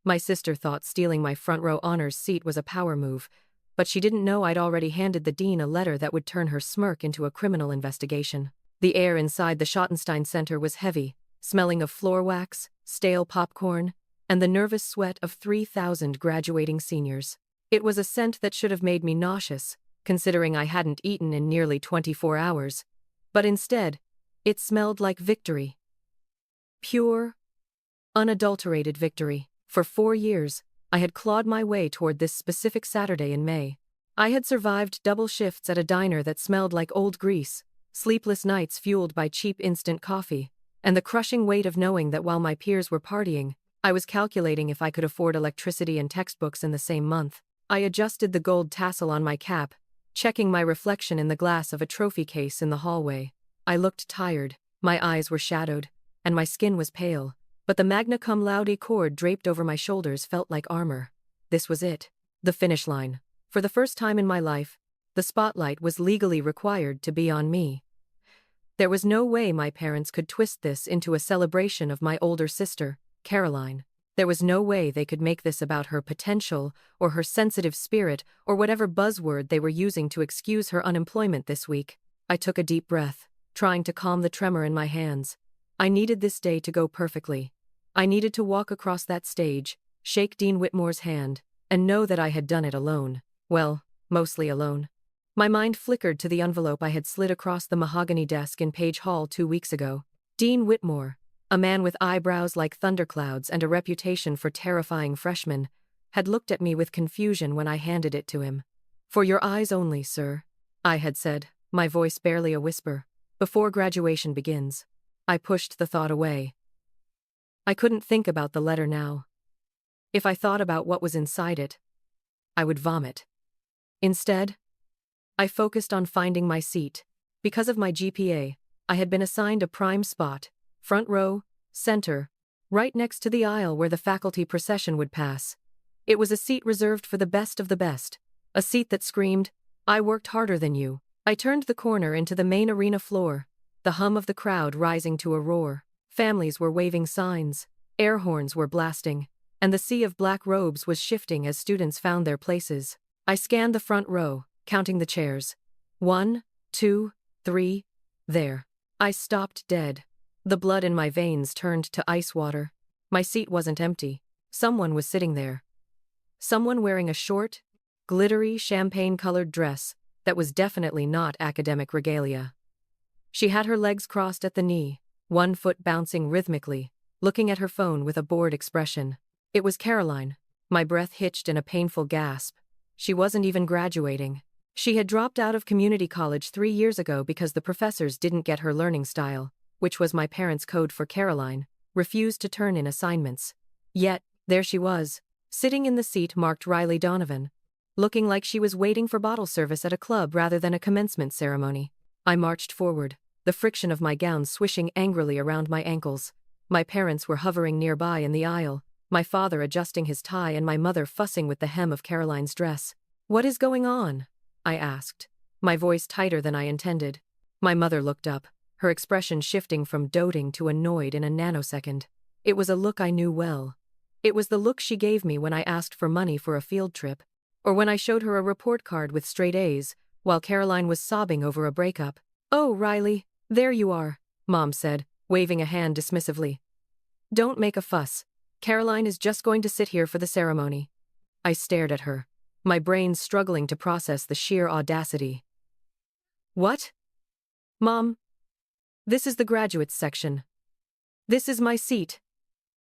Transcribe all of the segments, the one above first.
My sister thought stealing my front row honors seat was a power move, but she didn't know I'd already handed the dean a letter that would turn her smirk into a criminal investigation. The air inside the Schottenstein Center was heavy, smelling of floor wax, stale popcorn, and the nervous sweat of 3,000 graduating seniors. It was a scent that should have made me nauseous, considering I hadn't eaten in nearly 24 hours. But instead, it smelled like victory. Pure, unadulterated victory. For 4 years, I had clawed my way toward this specific Saturday in May. I had survived double shifts at a diner that smelled like old grease, sleepless nights fueled by cheap instant coffee, and the crushing weight of knowing that while my peers were partying, I was calculating if I could afford electricity and textbooks in the same month. I adjusted the gold tassel on my cap, checking my reflection in the glass of a trophy case in the hallway. I looked tired, my eyes were shadowed, and my skin was pale, but the magna cum laude cord draped over my shoulders felt like armor. This was it, the finish line. For the first time in my life, the spotlight was legally required to be on me. There was no way my parents could twist this into a celebration of my older sister, Caroline. There was no way they could make this about her potential, or her sensitive spirit, or whatever buzzword they were using to excuse her unemployment this week. I took a deep breath, trying to calm the tremor in my hands. I needed this day to go perfectly. I needed to walk across that stage, shake Dean Whitmore's hand, and know that I had done it alone. Well, mostly alone. My mind flickered to the envelope I had slid across the mahogany desk in Page Hall 2 weeks ago. Dean Whitmore, a man with eyebrows like thunderclouds and a reputation for terrifying freshmen, had looked at me with confusion when I handed it to him. "For your eyes only, sir," I had said, my voice barely a whisper. "Before graduation begins." I pushed the thought away. I couldn't think about the letter now. If I thought about what was inside it, I would vomit. Instead, I focused on finding my seat. Because of my GPA, I had been assigned a prime spot, front row, center, right next to the aisle where the faculty procession would pass. It was a seat reserved for the best of the best, a seat that screamed, "I worked harder than you." I turned the corner into the main arena floor, the hum of the crowd rising to a roar. Families were waving signs, air horns were blasting, and the sea of black robes was shifting as students found their places. I scanned the front row, counting the chairs. 1, 2, 3, there. I stopped dead. The blood in my veins turned to ice water. My seat wasn't empty. Someone was sitting there. Someone wearing a short, glittery, champagne-colored dress that was definitely not academic regalia. She had her legs crossed at the knee, one foot bouncing rhythmically, looking at her phone with a bored expression. It was Caroline. My breath hitched in a painful gasp. She wasn't even graduating. She had dropped out of community college 3 years ago because the professors didn't get her learning style, which was my parents' code for Caroline, refused to turn in assignments. Yet, there she was, sitting in the seat marked Riley Donovan, looking like she was waiting for bottle service at a club rather than a commencement ceremony. I marched forward, the friction of my gown swishing angrily around my ankles. My parents were hovering nearby in the aisle, my father adjusting his tie and my mother fussing with the hem of Caroline's dress. "What is going on?" I asked, my voice tighter than I intended. My mother looked up, her expression shifting from doting to annoyed in a nanosecond. It was a look I knew well. It was the look she gave me when I asked for money for a field trip, or when I showed her a report card with straight A's, while Caroline was sobbing over a breakup. "Oh, Riley, there you are," Mom said, waving a hand dismissively. "Don't make a fuss. Caroline is just going to sit here for the ceremony." I stared at her, my brain struggling to process the sheer audacity. "What? Mom? This is the graduates section. This is my seat.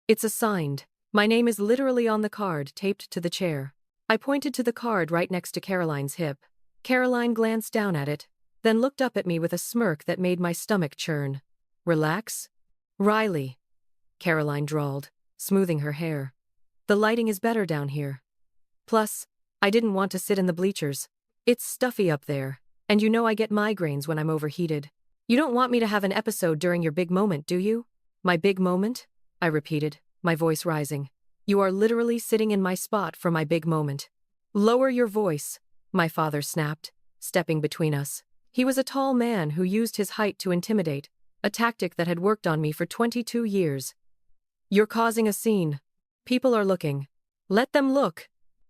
It's assigned. My name is literally on the card taped to the chair." I pointed to the card right next to Caroline's hip. Caroline glanced down at it, then looked up at me with a smirk that made my stomach churn. "Relax, Riley," Caroline drawled, smoothing her hair. "The lighting is better down here. Plus, I didn't want to sit in the bleachers. It's stuffy up there, and you know I get migraines when I'm overheated. You don't want me to have an episode during your big moment, do you?" "My big moment?" I repeated, my voice rising. "You are literally sitting in my spot for my big moment." "Lower your voice," my father snapped, stepping between us. He was a tall man who used his height to intimidate, a tactic that had worked on me for 22 years. "You're causing a scene." People are looking. Let them look.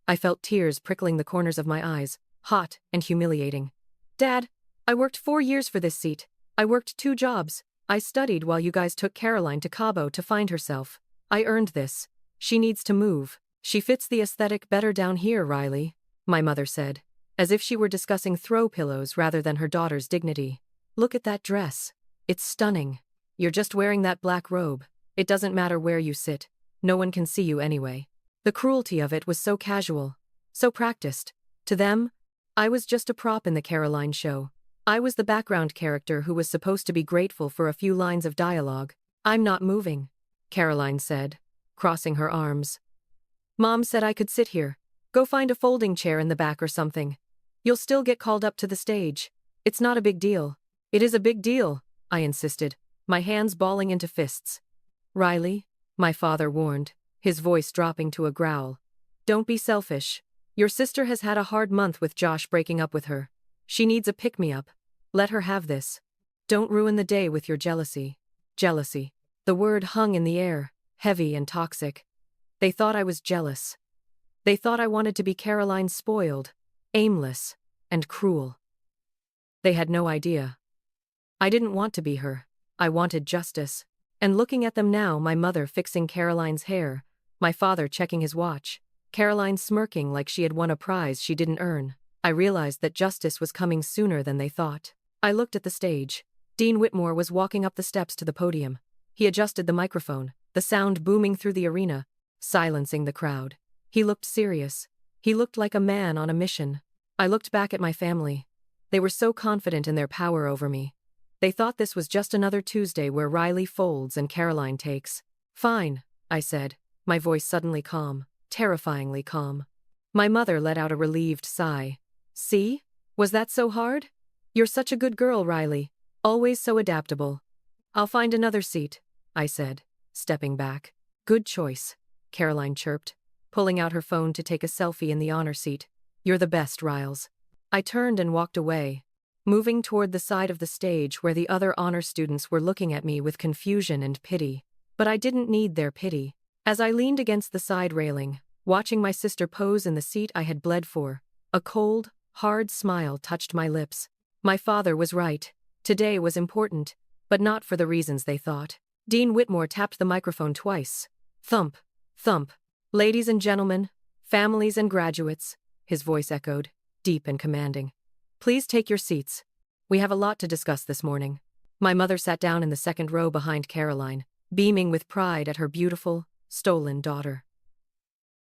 I felt tears prickling the corners of my eyes, hot and humiliating. Dad, I worked 4 years for this seat. I worked 2 jobs. I studied while you guys took Caroline to Cabo to find herself. I earned this. She needs to move. She fits the aesthetic better down here, Riley, my mother said, as if she were discussing throw pillows rather than her daughter's dignity. Look at that dress. It's stunning. You're just wearing that black robe. It doesn't matter where you sit. No one can see you anyway. The cruelty of it was so casual, so practiced. To them, I was just a prop in the Caroline show. I was the background character who was supposed to be grateful for a few lines of dialogue. I'm not moving, Caroline said, crossing her arms. Mom said I could sit here. Go find a folding chair in the back or something. You'll still get called up to the stage. It's not a big deal. It is a big deal, I insisted, my hands balling into fists. Riley, my father warned, his voice dropping to a growl. Don't be selfish. Your sister has had a hard month with Josh breaking up with her. She needs a pick-me-up. Let her have this. Don't ruin the day with your jealousy. Jealousy. The word hung in the air, heavy and toxic. They thought I was jealous. They thought I wanted to be Caroline, spoiled, aimless, and cruel. They had no idea. I didn't want to be her. I wanted justice. And looking at them now, my mother fixing Caroline's hair, my father checking his watch, Caroline smirking like she had won a prize she didn't earn, I realized that justice was coming sooner than they thought. I looked at the stage. Dean Whitmore was walking up the steps to the podium. He adjusted the microphone, the sound booming through the arena, silencing the crowd. He looked serious. He looked like a man on a mission. I looked back at my family. They were so confident in their power over me. They thought this was just another Tuesday where Riley folds and Caroline takes. Fine, I said, my voice suddenly calm, terrifyingly calm. My mother let out a relieved sigh. See? Was that so hard? You're such a good girl, Riley. Always so adaptable. I'll find another seat, I said, stepping back. Good choice, Caroline chirped, pulling out her phone to take a selfie in the honor seat. You're the best, Riles. I turned and walked away, moving toward the side of the stage where the other honor students were looking at me with confusion and pity. But I didn't need their pity. As I leaned against the side railing, watching my sister pose in the seat I had bled for, a cold, hard smile touched my lips. My father was right. Today was important, but not for the reasons they thought. Dean Whitmore tapped the microphone twice. Thump, thump. Ladies and gentlemen, families and graduates, his voice echoed, deep and commanding. Please take your seats. We have a lot to discuss this morning. My mother sat down in the second row behind Caroline, beaming with pride at her beautiful, stolen daughter.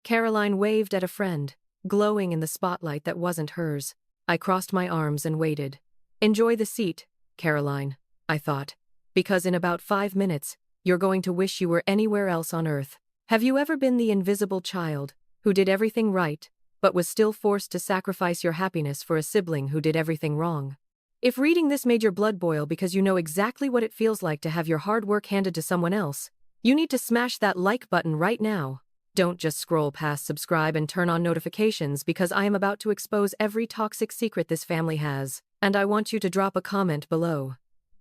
Caroline waved at a friend, glowing in the spotlight that wasn't hers. I crossed my arms and waited. Enjoy the seat, Caroline, I thought, because in about 5 minutes, you're going to wish you were anywhere else on earth. Have you ever been the invisible child, who did everything right, but was still forced to sacrifice your happiness for a sibling who did everything wrong? If reading this made your blood boil because you know exactly what it feels like to have your hard work handed to someone else, you need to smash that like button right now. Don't just scroll past subscribe and turn on notifications because I am about to expose every toxic secret this family has, and I want you to drop a comment below.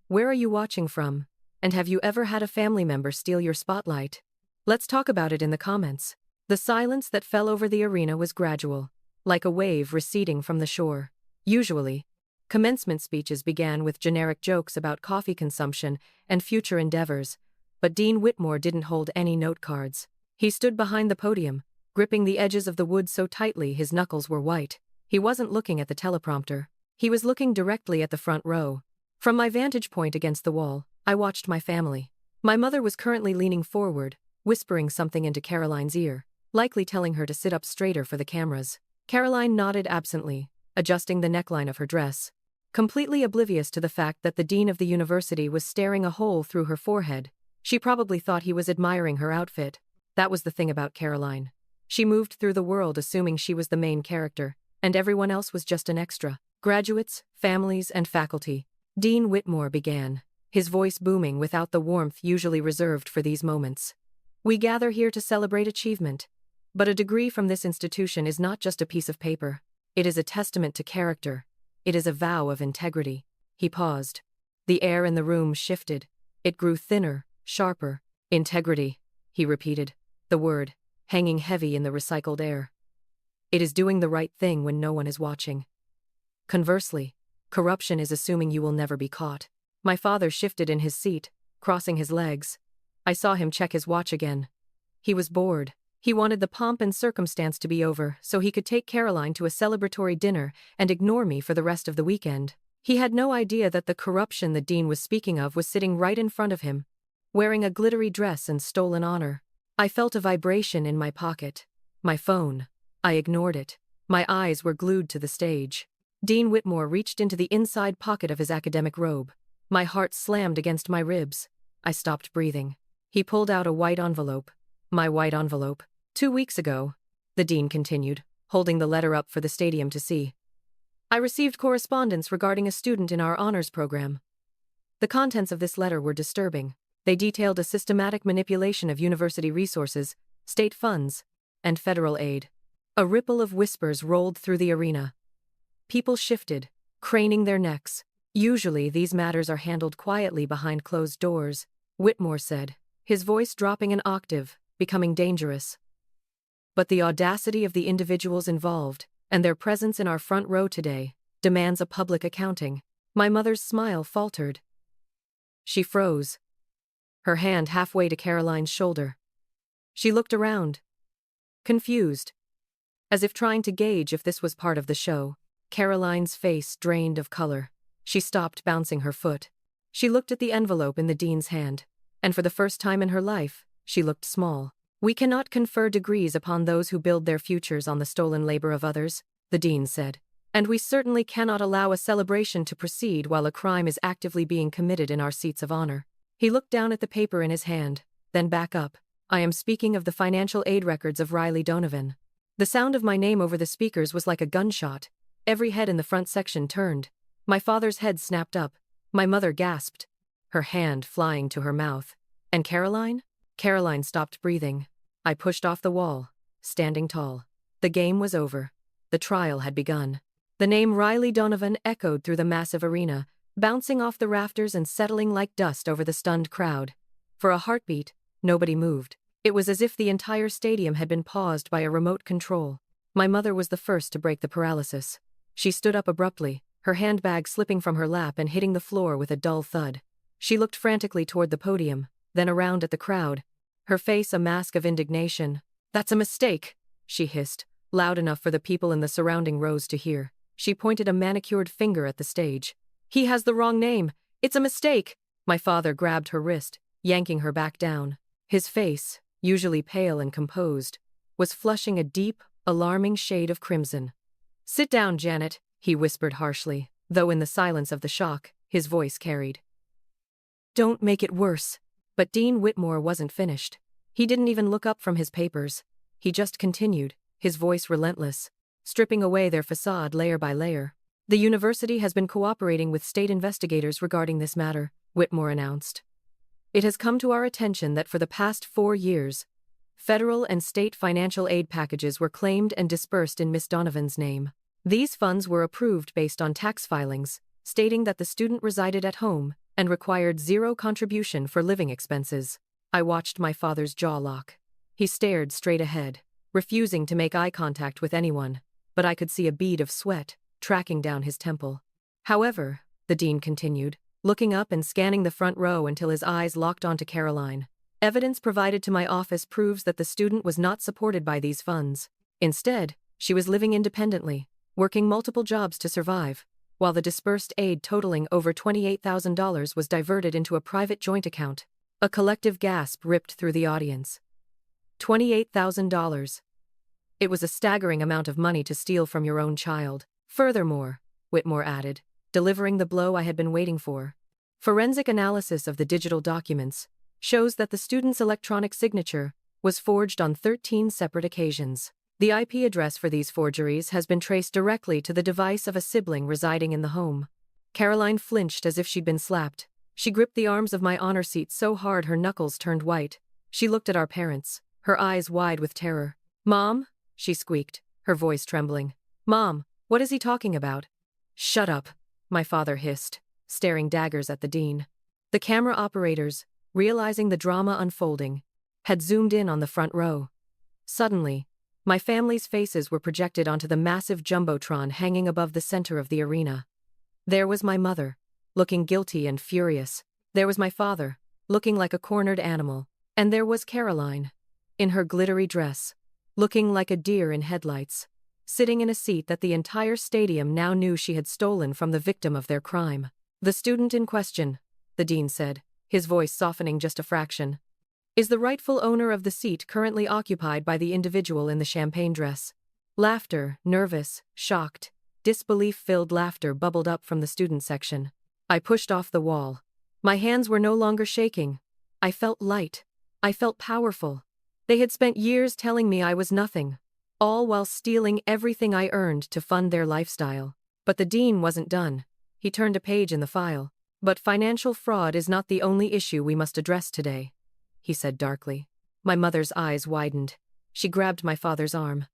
Where are you watching from? And have you ever had a family member steal your spotlight? Let's talk about it in the comments. The silence that fell over the arena was gradual, like a wave receding from the shore. Usually, commencement speeches began with generic jokes about coffee consumption and future endeavors, but Dean Whitmore didn't hold any note cards. He stood behind the podium, gripping the edges of the wood so tightly his knuckles were white. He wasn't looking at the teleprompter. He was looking directly at the front row. From my vantage point against the wall, I watched my family. My mother was currently leaning forward, whispering something into Caroline's ear, likely telling her to sit up straighter for the cameras. Caroline nodded absently, adjusting the neckline of her dress, completely oblivious to the fact that the dean of the university was staring a hole through her forehead. She probably thought he was admiring her outfit. That was the thing about Caroline. She moved through the world assuming she was the main character, and everyone else was just an extra. Graduates, families, and faculty. Dean Whitmore began, his voice booming without the warmth usually reserved for these moments. We gather here to celebrate achievement. But a degree from this institution is not just a piece of paper. It is a testament to character. It is a vow of integrity. He paused. The air in the room shifted. It grew thinner, sharper. Integrity, he repeated. The word, hanging heavy in the recycled air. It is doing the right thing when no one is watching. Conversely, corruption is assuming you will never be caught. My father shifted in his seat, crossing his legs. I saw him check his watch again. He was bored. He wanted the pomp and circumstance to be over so he could take Caroline to a celebratory dinner and ignore me for the rest of the weekend. He had no idea that the corruption the dean was speaking of was sitting right in front of him, wearing a glittery dress and stolen honor. I felt a vibration in my pocket. My phone. I ignored it. My eyes were glued to the stage. Dean Whitmore reached into the inside pocket of his academic robe. My heart slammed against my ribs. I stopped breathing. He pulled out a white envelope. My white envelope. 2 weeks ago, the dean continued, holding the letter up for the stadium to see. I received correspondence regarding a student in our honors program. The contents of this letter were disturbing. They detailed a systematic manipulation of university resources, state funds, and federal aid. A ripple of whispers rolled through the arena. People shifted, craning their necks. Usually these matters are handled quietly behind closed doors, Whitmore said, his voice dropping an octave, becoming dangerous. But the audacity of the individuals involved, and their presence in our front row today, demands a public accounting. My mother's smile faltered. She froze, her hand halfway to Caroline's shoulder. She looked around, confused, as if trying to gauge if this was part of the show. Caroline's face drained of color. She stopped bouncing her foot. She looked at the envelope in the dean's hand, and for the first time in her life, she looked small. We cannot confer degrees upon those who build their futures on the stolen labor of others, the dean said. And we certainly cannot allow a celebration to proceed while a crime is actively being committed in our seats of honor. He looked down at the paper in his hand, then back up. I am speaking of the financial aid records of Riley Donovan. The sound of my name over the speakers was like a gunshot. Every head in the front section turned. My father's head snapped up. My mother gasped, her hand flying to her mouth. And Caroline? Caroline stopped breathing. I pushed off the wall, standing tall. The game was over. The trial had begun. The name Riley Donovan echoed through the massive arena, bouncing off the rafters and settling like dust over the stunned crowd. For a heartbeat, nobody moved. It was as if the entire stadium had been paused by a remote control. My mother was the first to break the paralysis. She stood up abruptly, her handbag slipping from her lap and hitting the floor with a dull thud. She looked frantically toward the podium, then around at the crowd, her face a mask of indignation. "That's a mistake," she hissed, loud enough for the people in the surrounding rows to hear. She pointed a manicured finger at the stage. "He has the wrong name. It's a mistake." My father grabbed her wrist, yanking her back down. His face, usually pale and composed, was flushing a deep, alarming shade of crimson. "Sit down, Janet," he whispered harshly, though in the silence of the shock, his voice carried. "Don't make it worse." But Dean Whitmore wasn't finished. He didn't even look up from his papers. He just continued, his voice relentless, stripping away their facade layer by layer. "The university has been cooperating with state investigators regarding this matter," Whitmore announced. "It has come to our attention that for the past 4 years, federal and state financial aid packages were claimed and dispersed in Miss Donovan's name. These funds were approved based on tax filings, stating that the student resided at home and required zero contribution for living expenses." I watched my father's jaw lock. He stared straight ahead, refusing to make eye contact with anyone, but I could see a bead of sweat tracking down his temple. "However," the dean continued, looking up and scanning the front row until his eyes locked onto Caroline, "evidence provided to my office proves that the student was not supported by these funds. Instead, she was living independently, working multiple jobs to survive, while the dispersed aid totaling over $28,000 was diverted into a private joint account." A collective gasp ripped through the audience. $28,000. It was a staggering amount of money to steal from your own child. "Furthermore," Whitmore added, delivering the blow I had been waiting for, "forensic analysis of the digital documents shows that the student's electronic signature was forged on 13 separate occasions. The IP address for these forgeries has been traced directly to the device of a sibling residing in the home." Caroline flinched as if she'd been slapped. She gripped the arms of my honor seat so hard her knuckles turned white. She looked at our parents, her eyes wide with terror. "Mom?" she squeaked, her voice trembling. "Mom, what is he talking about?" "Shut up," my father hissed, staring daggers at the dean. The camera operators, realizing the drama unfolding, had zoomed in on the front row. Suddenly, my family's faces were projected onto the massive jumbotron hanging above the center of the arena. There was my mother, looking guilty and furious. There was my father, looking like a cornered animal. And there was Caroline, in her glittery dress, looking like a deer in headlights, sitting in a seat that the entire stadium now knew she had stolen from the victim of their crime. The student in question, the dean said, his voice softening just a fraction, is the rightful owner of the seat currently occupied by the individual in the champagne dress. Laughter, nervous, shocked, disbelief-filled laughter bubbled up from the student section. I pushed off the wall. My hands were no longer shaking. I felt light. I felt powerful. They had spent years telling me I was nothing, all while stealing everything I earned to fund their lifestyle. But the dean wasn't done. He turned a page in the file. But financial fraud is not the only issue we must address today, he said darkly. My mother's eyes widened. She grabbed my father's arm.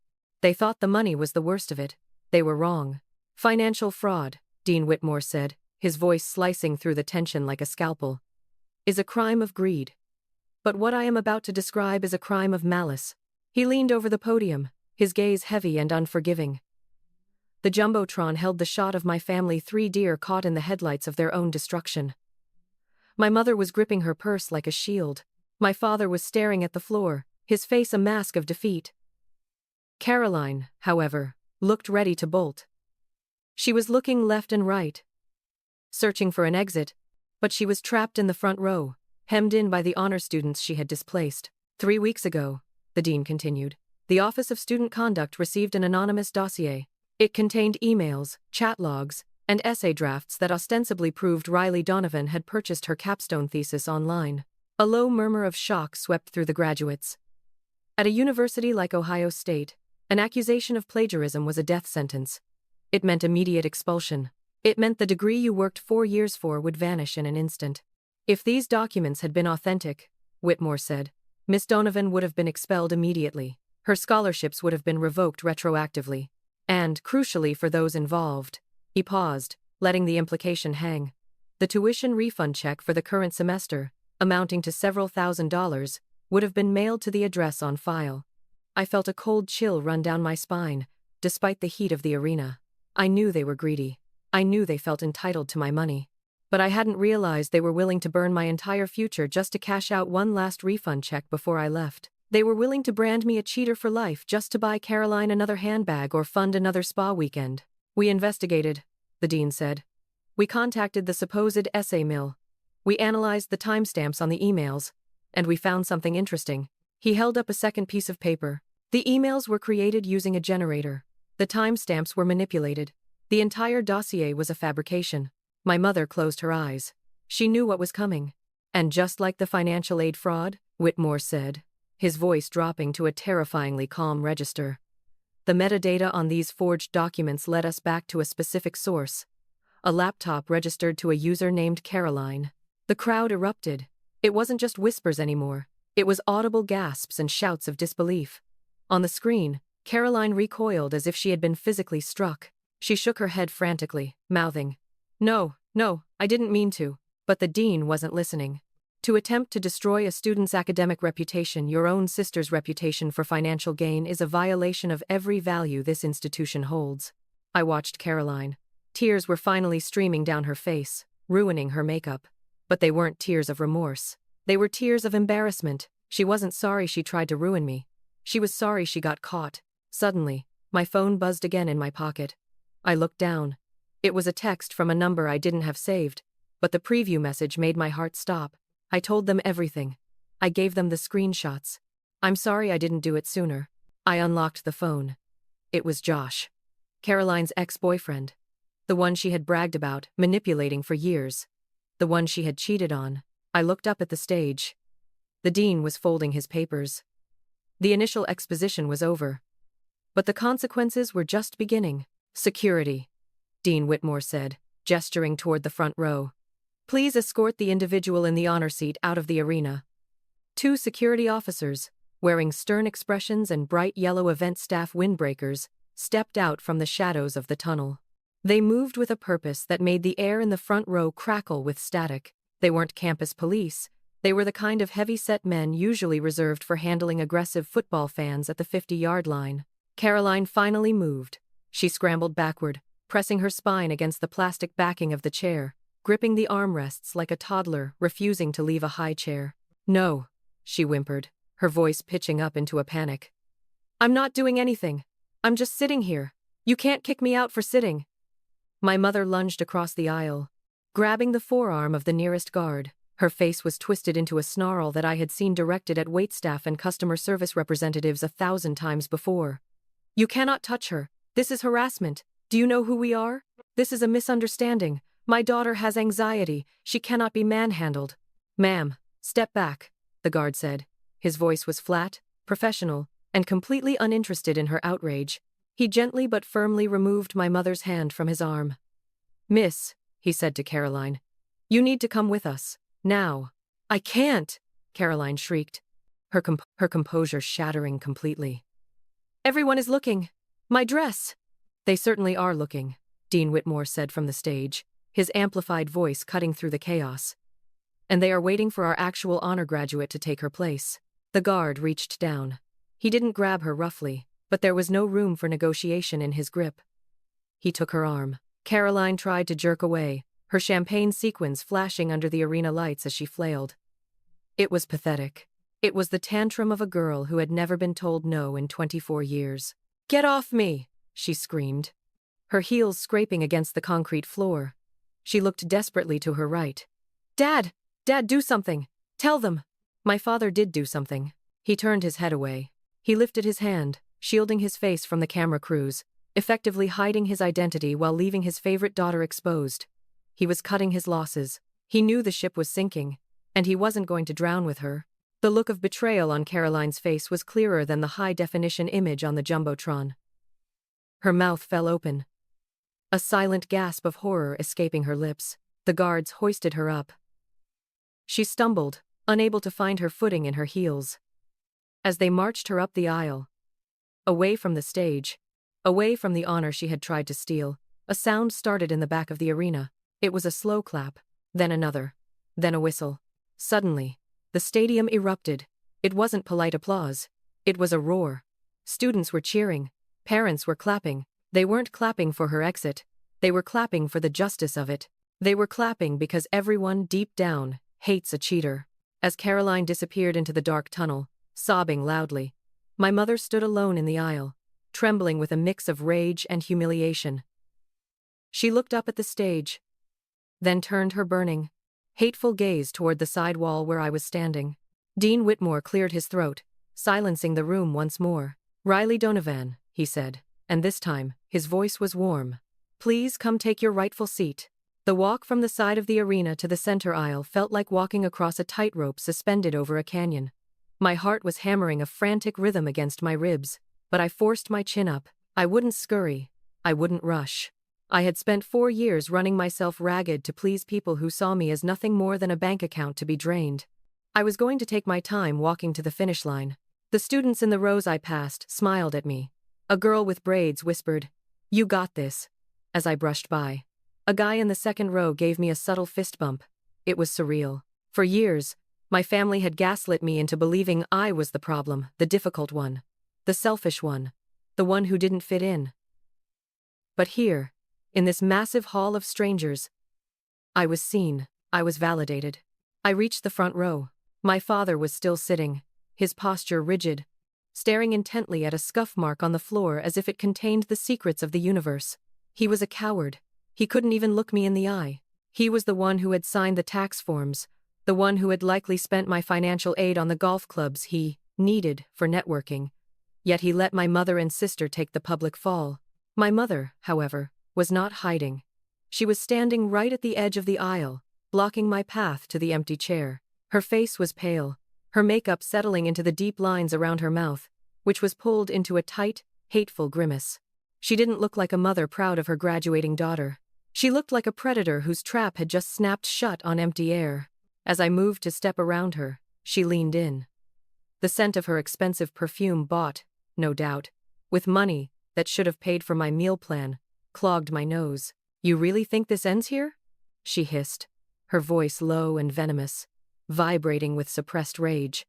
They thought the money was the worst of it. They were wrong. Financial fraud, Dean Whitmore said, his voice slicing through the tension like a scalpel, is a crime of greed. But what I am about to describe is a crime of malice. He leaned over the podium, his gaze heavy and unforgiving. The jumbotron held the shot of my family, 3 deer caught in the headlights of their own destruction. My mother was gripping her purse like a shield. My father was staring at the floor, his face a mask of defeat. Caroline, however, looked ready to bolt. She was looking left and right, searching for an exit, but she was trapped in the front row, hemmed in by the honor students she had displaced. 3 weeks ago, the dean continued, the Office of Student Conduct received an anonymous dossier. It contained emails, chat logs, and essay drafts that ostensibly proved Riley Donovan had purchased her capstone thesis online. A low murmur of shock swept through the graduates. At a university like Ohio State, an accusation of plagiarism was a death sentence. It meant immediate expulsion. It meant the degree you worked 4 years for would vanish in an instant. If these documents had been authentic, Whitmore said, Miss Donovan would have been expelled immediately. Her scholarships would have been revoked retroactively. And, crucially for those involved, he paused, letting the implication hang. The tuition refund check for the current semester, amounting to several $1,000s, would have been mailed to the address on file. I felt a cold chill run down my spine, despite the heat of the arena. I knew they were greedy. I knew they felt entitled to my money. But I hadn't realized they were willing to burn my entire future just to cash out one last refund check before I left. They were willing to brand me a cheater for life just to buy Caroline another handbag or fund another spa weekend. We investigated, the dean said. We contacted the supposed essay mill. We analyzed the timestamps on the emails, and we found something interesting. He held up a second piece of paper. The emails were created using a generator. The timestamps were manipulated. The entire dossier was a fabrication. My mother closed her eyes. She knew what was coming. And just like the financial aid fraud, Whitmore said, his voice dropping to a terrifyingly calm register, the metadata on these forged documents led us back to a specific source. A laptop registered to a user named Caroline. The crowd erupted. It wasn't just whispers anymore. It was audible gasps and shouts of disbelief. On the screen, Caroline recoiled as if she had been physically struck. She shook her head frantically, mouthing, No, I didn't mean to. But the dean wasn't listening. To attempt to destroy a student's academic reputation, your own sister's reputation for financial gain, is a violation of every value this institution holds. I watched Caroline. Tears were finally streaming down her face, ruining her makeup. But they weren't tears of remorse. They were tears of embarrassment. She wasn't sorry she tried to ruin me. She was sorry she got caught. Suddenly, my phone buzzed again in my pocket. I looked down. It was a text from a number I didn't have saved, but the preview message made my heart stop. I told them everything. I gave them the screenshots. I'm sorry I didn't do it sooner. I unlocked the phone. It was Josh, Caroline's ex-boyfriend. The one she had bragged about, manipulating for years. The one she had cheated on. I looked up at the stage. The dean was folding his papers. The initial exposition was over. But the consequences were just beginning. Security, Dean Whitmore said, gesturing toward the front row. Please escort the individual in the honor seat out of the arena. 2 security officers, wearing stern expressions and bright yellow event staff windbreakers, stepped out from the shadows of the tunnel. They moved with a purpose that made the air in the front row crackle with static. They weren't campus police. They were the kind of heavy-set men usually reserved for handling aggressive football fans at the 50-yard line. Caroline finally moved. She scrambled backward, pressing her spine against the plastic backing of the chair, gripping the armrests like a toddler refusing to leave a high chair. "No," she whimpered, her voice pitching up into a panic. "I'm not doing anything. I'm just sitting here. You can't kick me out for sitting." My mother lunged across the aisle, grabbing the forearm of the nearest guard. Her face was twisted into a snarl that I had seen directed at waitstaff and customer service representatives 1,000 times before. "You cannot touch her. This is harassment. Do you know who we are? This is a misunderstanding. My daughter has anxiety. She cannot be manhandled." "Ma'am, step back," the guard said. His voice was flat, professional, and completely uninterested in her outrage. He gently but firmly removed my mother's hand from his arm. "Miss," he said to Caroline, "you need to come with us. Now." "I can't," Caroline shrieked, her composure shattering completely. "Everyone is looking. My dress." "They certainly are looking," Dean Whitmore said from the stage, his amplified voice cutting through the chaos. "And they are waiting for our actual honor graduate to take her place." The guard reached down. He didn't grab her roughly, but there was no room for negotiation in his grip. He took her arm. Caroline tried to jerk away, her champagne sequins flashing under the arena lights as she flailed. It was pathetic. It was the tantrum of a girl who had never been told no in 24 years. "Get off me!" she screamed, her heels scraping against the concrete floor. She looked desperately to her right. Dad, do something! Tell them!" My father did do something. He turned his head away. He lifted his hand, shielding his face from the camera crews, effectively hiding his identity while leaving his favorite daughter exposed. He was cutting his losses. He knew the ship was sinking, and he wasn't going to drown with her. The look of betrayal on Caroline's face was clearer than the high-definition image on the jumbotron. Her mouth fell open, a silent gasp of horror escaping her lips. The guards hoisted her up. She stumbled, unable to find her footing in her heels. As they marched her up the aisle, away from the stage, away from the honor she had tried to steal, a sound started in the back of the arena. It was a slow clap, then another, then a whistle. Suddenly, the stadium erupted. It wasn't polite applause. It was a roar. Students were cheering. Parents were clapping. They weren't clapping for her exit. They were clapping for the justice of it. They were clapping because everyone, deep down, hates a cheater. As Caroline disappeared into the dark tunnel, sobbing loudly, my mother stood alone in the aisle, trembling with a mix of rage and humiliation. She looked up at the stage, then turned her burning, hateful gaze toward the side wall where I was standing. Dean Whitmore cleared his throat, silencing the room once more. "Riley Donovan," he said, and this time, his voice was warm. "Please come take your rightful seat." The walk from the side of the arena to the center aisle felt like walking across a tightrope suspended over a canyon. My heart was hammering a frantic rhythm against my ribs, but I forced my chin up. I wouldn't scurry. I wouldn't rush. I had spent 4 years running myself ragged to please people who saw me as nothing more than a bank account to be drained. I was going to take my time walking to the finish line. The students in the rows I passed smiled at me. A girl with braids whispered, "You got this," as I brushed by. A guy in the second row gave me a subtle fist bump. It was surreal. For years, my family had gaslit me into believing I was the problem, the difficult one, the selfish one, the one who didn't fit in. But here, in this massive hall of strangers, I was seen, I was validated. I reached the front row. My father was still sitting, his posture rigid, staring intently at a scuff mark on the floor as if it contained the secrets of the universe. He was a coward. He couldn't even look me in the eye. He was the one who had signed the tax forms, the one who had likely spent my financial aid on the golf clubs he needed for networking. Yet he let my mother and sister take the public fall. My mother, however, was not hiding. She was standing right at the edge of the aisle, blocking my path to the empty chair. Her face was pale, her makeup settling into the deep lines around her mouth, which was pulled into a tight, hateful grimace. She didn't look like a mother proud of her graduating daughter. She looked like a predator whose trap had just snapped shut on empty air. As I moved to step around her, she leaned in. The scent of her expensive perfume bought, no doubt, with money that should have paid for my meal plan, clogged my nose. "You really think this ends here?" she hissed, her voice low and venomous. vibrating with suppressed rage.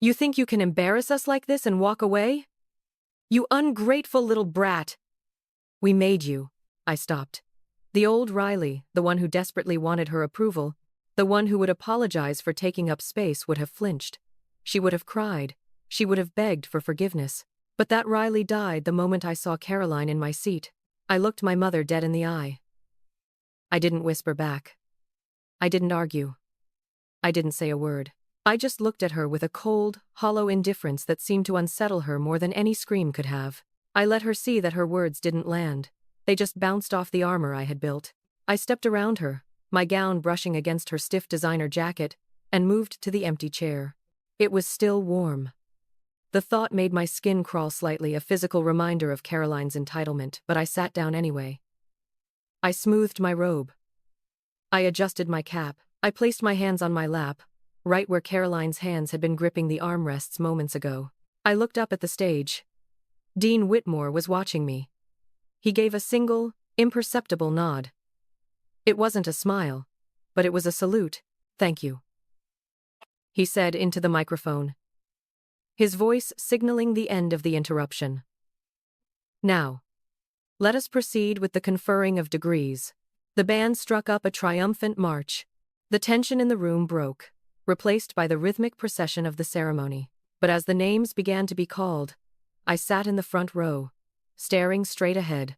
"You think you can embarrass us like this and walk away? You ungrateful little brat!" "We made you." I stopped. The old Riley, the one who desperately wanted her approval, the one who would apologize for taking up space, would have flinched. She would have cried. She would have begged for forgiveness. But that Riley died the moment I saw Caroline in my seat. I looked my mother dead in the eye. I didn't whisper back. I didn't argue. I didn't say a word. I just looked at her with a cold, hollow indifference that seemed to unsettle her more than any scream could have. I let her see that her words didn't land. They just bounced off the armor I had built. I stepped around her, my gown brushing against her stiff designer jacket, and moved to the empty chair. It was still warm. The thought made my skin crawl slightly, a physical reminder of Caroline's entitlement, but I sat down anyway. I smoothed my robe. I adjusted my cap. I placed my hands on my lap, right where Caroline's hands had been gripping the armrests moments ago. I looked up at the stage. Dean Whitmore was watching me. He gave a single, imperceptible nod. It wasn't a smile, but it was a salute. "Thank you," he said into the microphone, his voice signaling the end of the interruption. "Now, let us proceed with the conferring of degrees." The band struck up a triumphant march. The tension in the room broke, replaced by the rhythmic procession of the ceremony. But as the names began to be called, I sat in the front row, staring straight ahead,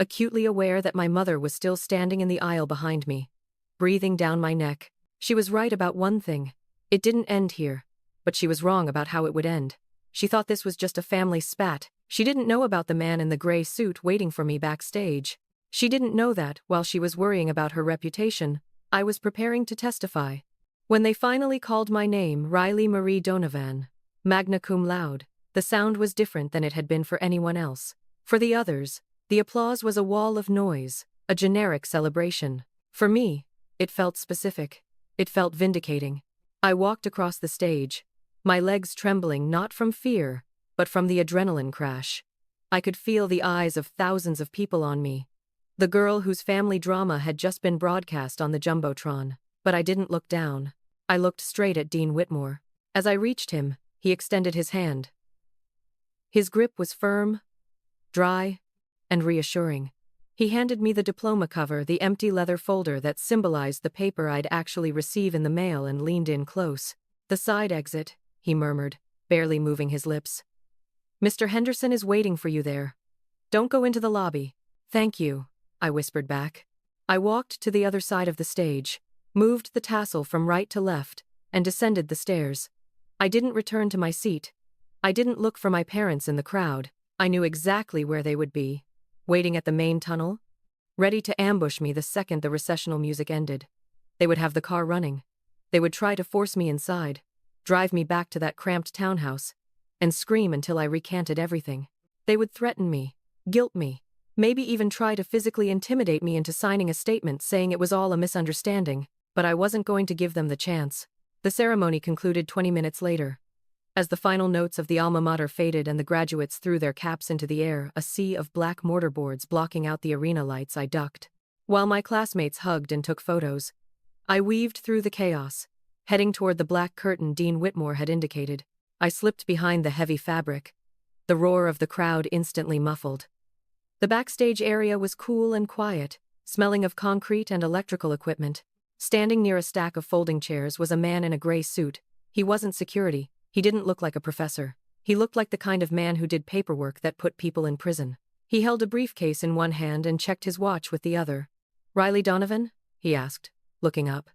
acutely aware that my mother was still standing in the aisle behind me, breathing down my neck. She was right about one thing. It didn't end here, but she was wrong about how it would end. She thought this was just a family spat. She didn't know about the man in the gray suit waiting for me backstage. She didn't know that, while she was worrying about her reputation, I was preparing to testify. When they finally called my name, Riley Marie Donovan, magna cum laude, the sound was different than it had been for anyone else. For the others, the applause was a wall of noise, a generic celebration. For me, it felt specific. It felt vindicating. I walked across the stage, my legs trembling not from fear, but from the adrenaline crash. I could feel the eyes of thousands of people on me. The girl whose family drama had just been broadcast on the Jumbotron. But I didn't look down. I looked straight at Dean Whitmore. As I reached him, he extended his hand. His grip was firm, dry, and reassuring. He handed me the diploma cover, the empty leather folder that symbolized the paper I'd actually receive in the mail, and leaned in close. "The side exit," he murmured, barely moving his lips. "Mr. Henderson is waiting for you there. Don't go into the lobby." "Thank you," I whispered back. I walked to the other side of the stage, moved the tassel from right to left, and descended the stairs. I didn't return to my seat. I didn't look for my parents in the crowd. I knew exactly where they would be, waiting at the main tunnel, ready to ambush me the second the recessional music ended. They would have the car running. They would try to force me inside, drive me back to that cramped townhouse, and scream until I recanted everything. They would threaten me, guilt me, maybe even try to physically intimidate me into signing a statement saying it was all a misunderstanding, but I wasn't going to give them the chance. The ceremony concluded 20 minutes later. As the final notes of the alma mater faded and the graduates threw their caps into the air, a sea of black mortarboards blocking out the arena lights, I ducked. While my classmates hugged and took photos, I weaved through the chaos, heading toward the black curtain Dean Whitmore had indicated. I slipped behind the heavy fabric, the roar of the crowd instantly muffled. The backstage area was cool and quiet, smelling of concrete and electrical equipment. Standing near a stack of folding chairs was a man in a gray suit. He wasn't security. He didn't look like a professor. He looked like the kind of man who did paperwork that put people in prison. He held a briefcase in one hand and checked his watch with the other. "Riley Donovan?" he asked, looking up.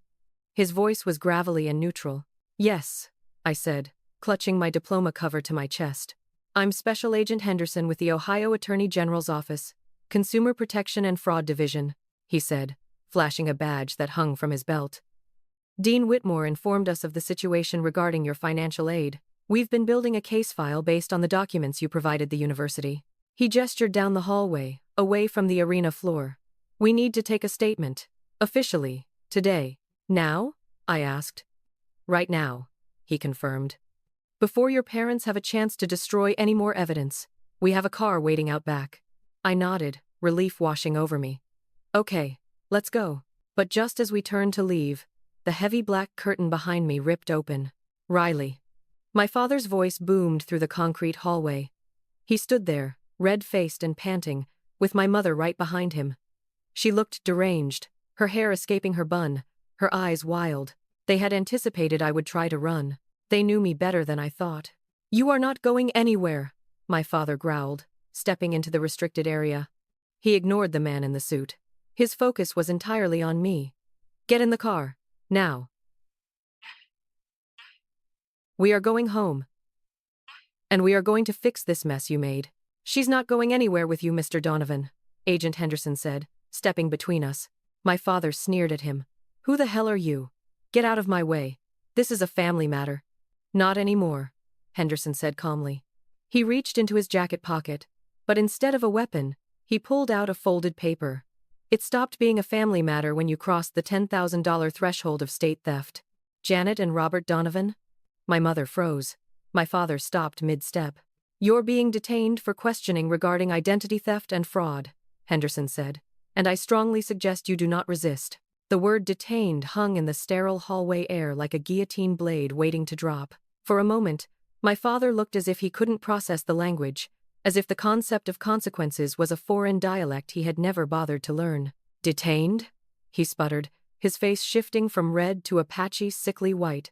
His voice was gravelly and neutral. "Yes," I said, clutching my diploma cover to my chest. "I'm Special Agent Henderson with the Ohio Attorney General's Office, Consumer Protection and Fraud Division," he said, flashing a badge that hung from his belt. "Dean Whitmore informed us of the situation regarding your financial aid. We've been building a case file based on the documents you provided the university." He gestured down the hallway, away from the arena floor. "We need to take a statement. Officially. Today." "Now?" I asked. "Right now," he confirmed. "Before your parents have a chance to destroy any more evidence. We have a car waiting out back." I nodded, relief washing over me. "Okay, let's go." But just as we turned to leave, The heavy black curtain behind me ripped open. Riley. My father's voice boomed through the concrete hallway. He stood there, red-faced and panting, with my mother right behind him. She looked deranged, her hair escaping her bun, her eyes wild. They had anticipated I would try to run. They knew me better than I thought. "You are not going anywhere," my father growled, stepping into the restricted area. He ignored the man in the suit. His focus was entirely on me. "Get in the car. Now. We are going home. And we are going to fix this mess you made." "She's not going anywhere with you, Mr. Donovan," Agent Henderson said, stepping between us. My father sneered at him. "Who the hell are you? Get out of my way. This is a family matter." "Not anymore," Henderson said calmly. He reached into his jacket pocket, but instead of a weapon, he pulled out a folded paper. "It stopped being a family matter when you crossed the $10,000 threshold of state theft. Janet and Robert Donovan?" My mother froze. My father stopped mid-step. "You're being detained for questioning regarding identity theft and fraud," Henderson said, "and I strongly suggest you do not resist." The word detained hung in the sterile hallway air like a guillotine blade waiting to drop. For a moment, my father looked as if he couldn't process the language, as if the concept of consequences was a foreign dialect he had never bothered to learn. "Detained?" he sputtered, his face shifting from red to a patchy, sickly white.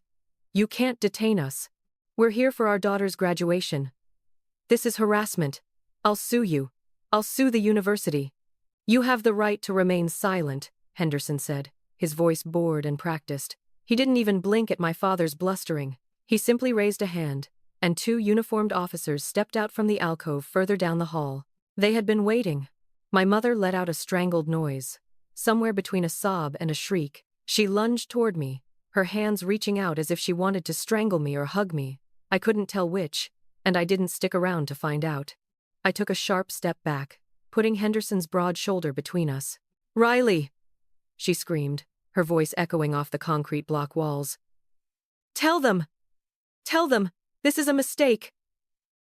"You can't detain us. We're here for our daughter's graduation. This is harassment. I'll sue you. I'll sue the university." "You have the right to remain silent," Henderson said, his voice bored and practiced. He didn't even blink at my father's blustering. He simply raised a hand, and two uniformed officers stepped out from the alcove further down the hall. They had been waiting. My mother let out a strangled noise, somewhere between a sob and a shriek. She lunged toward me, her hands reaching out as if she wanted to strangle me or hug me. I couldn't tell which, and I didn't stick around to find out. I took a sharp step back, putting Henderson's broad shoulder between us. "Riley!" she screamed, her voice echoing off the concrete block walls. Tell them, this is a mistake.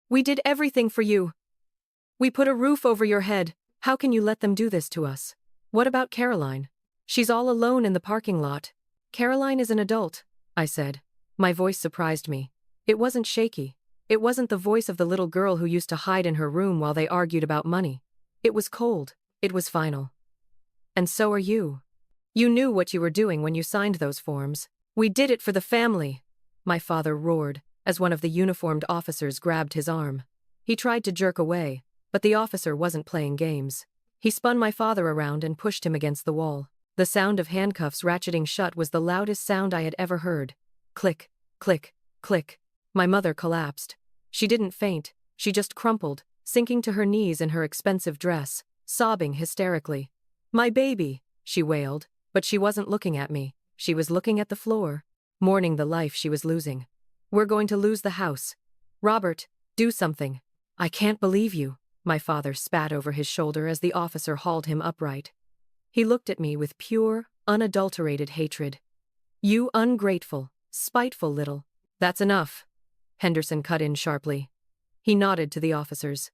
We did everything for you. We put a roof over your head. How can you let them do this to us? What about Caroline? She's all alone in the parking lot." "Caroline is an adult," I said. My voice surprised me. It wasn't shaky. It wasn't the voice of the little girl who used to hide in her room while they argued about money. It was cold. It was final. "And so are you. You knew what you were doing when you signed those forms." "We did it for the family," my father roared, as one of the uniformed officers grabbed his arm. He tried to jerk away, but the officer wasn't playing games. He spun my father around and pushed him against the wall. The sound of handcuffs ratcheting shut was the loudest sound I had ever heard. Click, click, click. My mother collapsed. She didn't faint, she just crumpled, sinking to her knees in her expensive dress, sobbing hysterically. "My baby," she wailed, but she wasn't looking at me. She was looking at the floor, mourning the life she was losing. "We're going to lose the house. Robert, do something." "I can't believe you," my father spat over his shoulder as the officer hauled him upright. He looked at me with pure, unadulterated hatred. "You ungrateful, spiteful little—" "That's enough," Henderson cut in sharply. He nodded to the officers.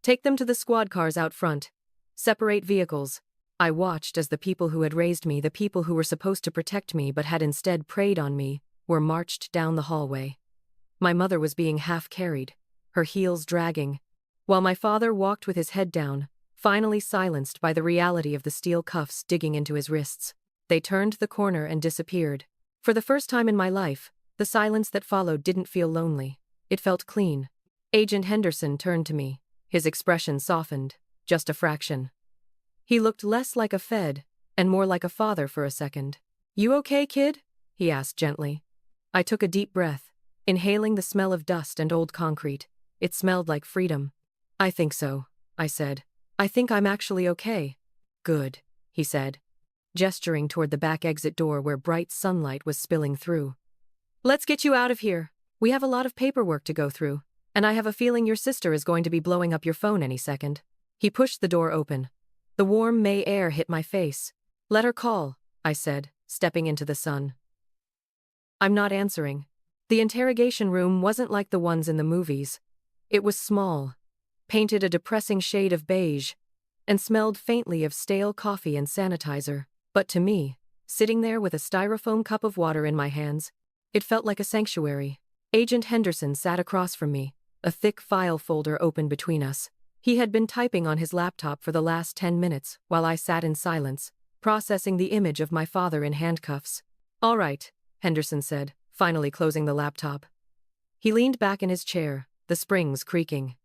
"Take them to the squad cars out front. Separate vehicles." I watched as the people who had raised me, the people who were supposed to protect me but had instead preyed on me, were marched down the hallway. My mother was being half-carried, her heels dragging, while my father walked with his head down, finally silenced by the reality of the steel cuffs digging into his wrists. They turned the corner and disappeared. For the first time in my life, the silence that followed didn't feel lonely. It felt clean. Agent Henderson turned to me. His expression softened, just a fraction. He looked less like a Fed, and more like a father for a second. "You okay, kid?" he asked gently. I took a deep breath, inhaling the smell of dust and old concrete. It smelled like freedom. "I think so," I said. "I think I'm actually okay." "Good," he said, gesturing toward the back exit door where bright sunlight was spilling through. "Let's get you out of here. We have a lot of paperwork to go through, and I have a feeling your sister is going to be blowing up your phone any second." He pushed the door open. The warm May air hit my face. "Let her call," I said, stepping into the sun. "I'm not answering." The interrogation room wasn't like the ones in the movies. It was small, painted a depressing shade of beige, and smelled faintly of stale coffee and sanitizer. But to me, sitting there with a styrofoam cup of water in my hands. It felt like a sanctuary. Agent Henderson sat across from me, a thick file folder open between us. He had been typing on his laptop for the last 10 minutes while I sat in silence, processing the image of my father in handcuffs. "All right," Henderson said, finally closing the laptop. He leaned back in his chair, the springs creaking.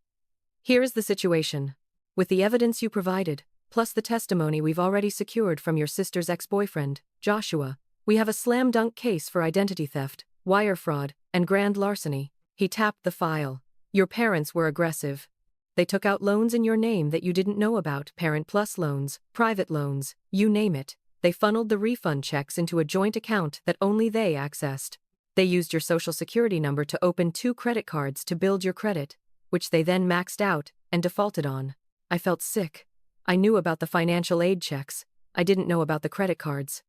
"Here's the situation. With the evidence you provided, plus the testimony we've already secured from your sister's ex-boyfriend, Joshua, we have a slam-dunk case for identity theft, wire fraud, and grand larceny." He tapped the file. "Your parents were aggressive. They took out loans in your name that you didn't know about, Parent Plus loans, private loans, you name it. They funneled the refund checks into a joint account that only they accessed. They used your social security number to open 2 credit cards to build your credit, which they then maxed out and defaulted on." I felt sick. I knew about the financial aid checks. I didn't know about the credit cards.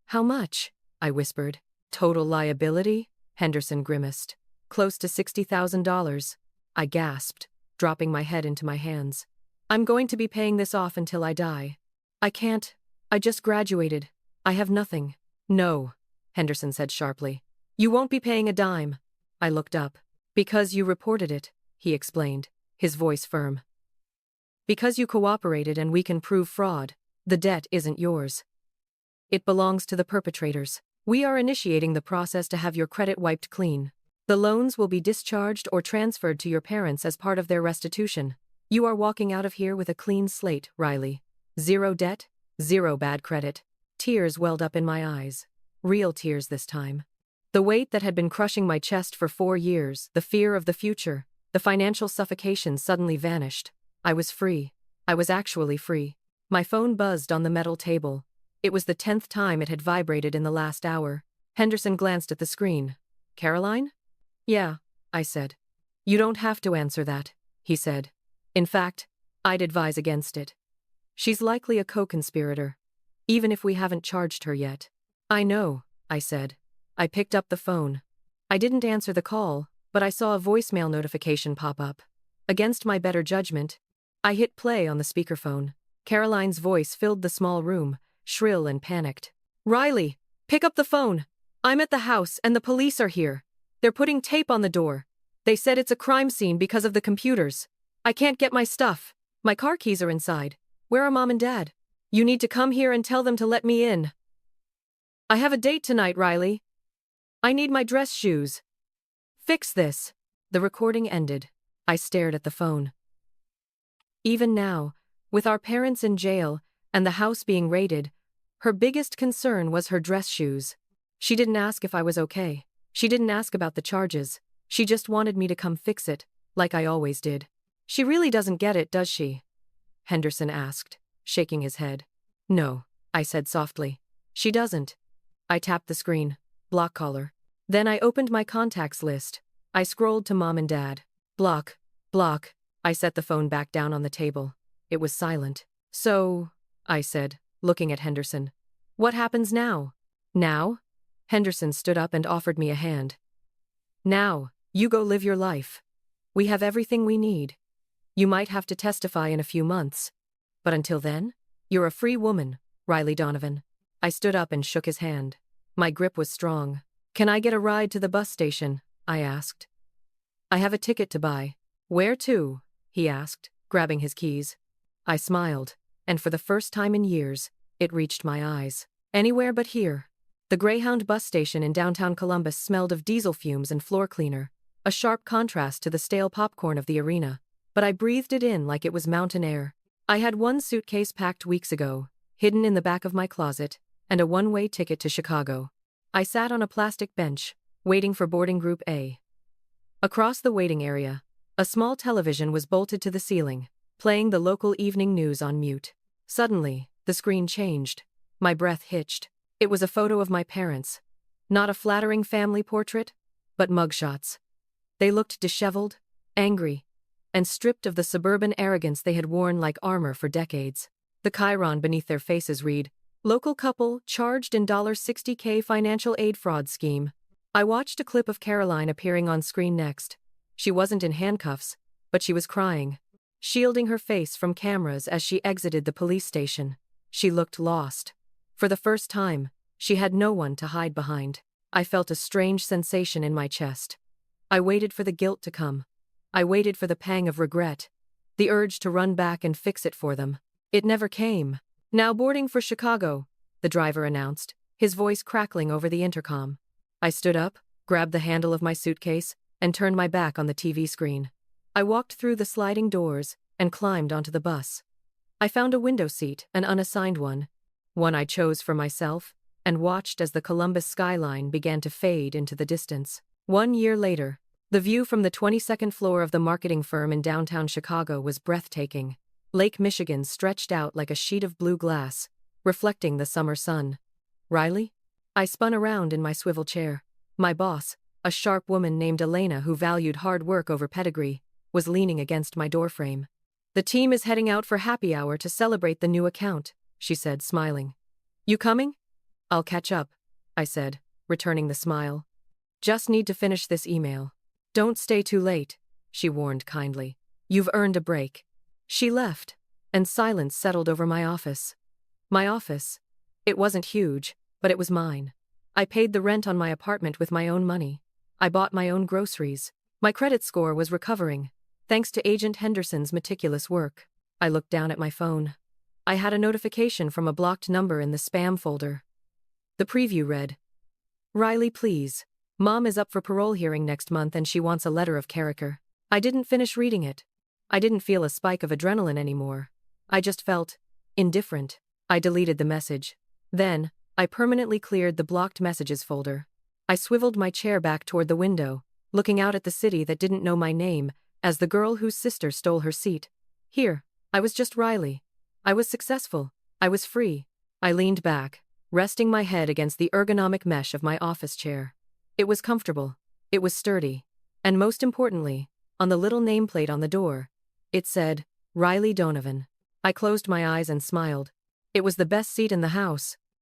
"How much?" I whispered. "Total liability?" Henderson grimaced. "Close to $60,000. I gasped, dropping my head into my hands. "I'm going to be paying this off until I die. I can't. I just graduated. I have nothing." "No," Henderson said sharply. "You won't be paying a dime." I looked up. "Because you reported it," he explained, his voice firm. "Because you cooperated and we can prove fraud, the debt isn't yours. It belongs to the perpetrators. We are initiating the process to have your credit wiped clean. The loans will be discharged or transferred to your parents as part of their restitution. You are walking out of here with a clean slate, Riley. 0 debt, 0 bad credit." Tears welled up in my eyes. Real tears this time. The weight that had been crushing my chest for 4 years, the fear of the future, the financial suffocation suddenly vanished. I was free. I was actually free. My phone buzzed on the metal table. It was the 10th time it had vibrated in the last hour. Henderson glanced at the screen. "Caroline?" "Yeah," I said. "You don't have to answer that," he said. "In fact, I'd advise against it. She's likely a co-conspirator, even if we haven't charged her yet." "I know," I said. I picked up the phone. I didn't answer the call, but I saw a voicemail notification pop up. Against my better judgment, I hit play on the speakerphone. Caroline's voice filled the small room, shrill and panicked. "Riley, pick up the phone. I'm at the house and the police are here. They're putting tape on the door. They said it's a crime scene because of the computers. I can't get my stuff. My car keys are inside. Where are Mom and Dad? You need to come here and tell them to let me in. I have a date tonight, Riley. I need my dress shoes. Fix this." The recording ended. I stared at the phone. Even now, with our parents in jail and the house being raided, her biggest concern was her dress shoes. She didn't ask if I was okay. She didn't ask about the charges. She just wanted me to come fix it, like I always did. "She really doesn't get it, does she?" Henderson asked, shaking his head. "No," I said softly. "She doesn't." I tapped the screen. Block caller. Then I opened my contacts list. I scrolled to Mom and Dad. Block. Block. I set the phone back down on the table. It was silent. "So," I said, looking at Henderson. "What happens now?" "Now?" Henderson stood up and offered me a hand. "Now, you go live your life. We have everything we need. You might have to testify in a few months. But until then, you're a free woman, Riley Donovan." I stood up and shook his hand. My grip was strong. "Can I get a ride to the bus station?" I asked. "I have a ticket to buy." "Where to?" he asked, grabbing his keys. I smiled, and for the first time in years, it reached my eyes. "Anywhere but here." The Greyhound bus station in downtown Columbus smelled of diesel fumes and floor cleaner, a sharp contrast to the stale popcorn of the arena, but I breathed it in like it was mountain air. I had one suitcase packed weeks ago, hidden in the back of my closet, and a one-way ticket to Chicago. I sat on a plastic bench, waiting for boarding group A. Across the waiting area, a small television was bolted to the ceiling, playing the local evening news on mute. Suddenly, the screen changed. My breath hitched. It was a photo of my parents. Not a flattering family portrait, but mugshots. They looked disheveled, angry, and stripped of the suburban arrogance they had worn like armor for decades. The chyron beneath their faces read, "Local couple charged in $60K financial aid fraud scheme." I watched a clip of Caroline appearing on screen next. She wasn't in handcuffs, but she was crying, shielding her face from cameras as she exited the police station. She looked lost. For the first time, She had no one to hide behind. I felt a strange sensation in my chest. I waited for the guilt to come. I waited for the pang of regret, the urge to run back and fix it for them. It never came. "Now boarding for Chicago," the driver announced, his voice crackling over the intercom. I stood up, grabbed the handle of my suitcase, and turned my back on the TV screen. I walked through the sliding doors and climbed onto the bus. I found a window seat, an unassigned one I chose for myself, and watched as the Columbus skyline began to fade into the distance. 1 year later, the view from the 22nd floor of the marketing firm in downtown Chicago was breathtaking. Lake Michigan stretched out like a sheet of blue glass, reflecting the summer sun. "Riley?" I spun around in my swivel chair. My boss, a sharp woman named Elena who valued hard work over pedigree, was leaning against my doorframe. "The team is heading out for happy hour to celebrate the new account," she said, smiling. "You coming?" "I'll catch up," I said, returning the smile. "Just need to finish this email." "Don't stay too late," she warned kindly. "You've earned a break." She left, and silence settled over my office. My office. It wasn't huge, but it was mine. I paid the rent on my apartment with my own money. I bought my own groceries. My credit score was recovering, thanks to Agent Henderson's meticulous work. I looked down at my phone. I had a notification from a blocked number in the spam folder. The preview read, "Riley, please. Mom is up for parole hearing next month and she wants a letter of character." I didn't finish reading it. I didn't feel a spike of adrenaline anymore. I just felt indifferent. I deleted the message. Then, I permanently cleared the blocked messages folder. I swiveled my chair back toward the window, looking out at the city that didn't know my name, as the girl whose sister stole her seat. Here, I was just Riley. I was successful. I was free. I leaned back, resting my head against the ergonomic mesh of my office chair. It was comfortable. It was sturdy. And most importantly, on the little nameplate on the door, it said, "Riley Donovan." I closed my eyes and smiled. It was the best seat in the house,